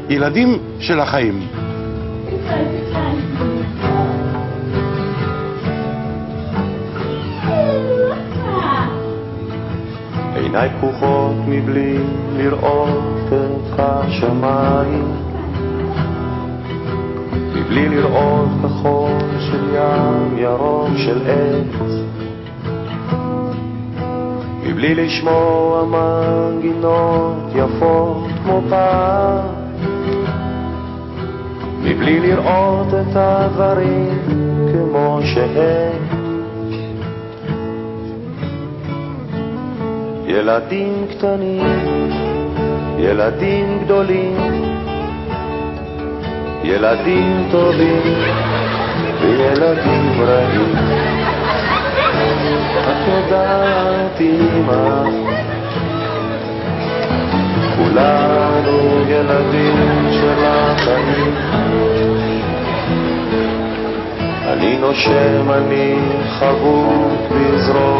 ילדים של החיים. עיניי פקוחות מבלי לראות את השמיים, מבלי לראות כחול של ים, ירוק של עץ, מבלי לשמוע מנגינות יפות כמו פעם, מבלי לראות את הדברים כמו שהם. ילדים קטנים, ילדים גדולים, ילדים טובים וילדים רעים. את יודעת אמא, כולנו ילדים של החיים. אני נושם, אני חבוט בזרועות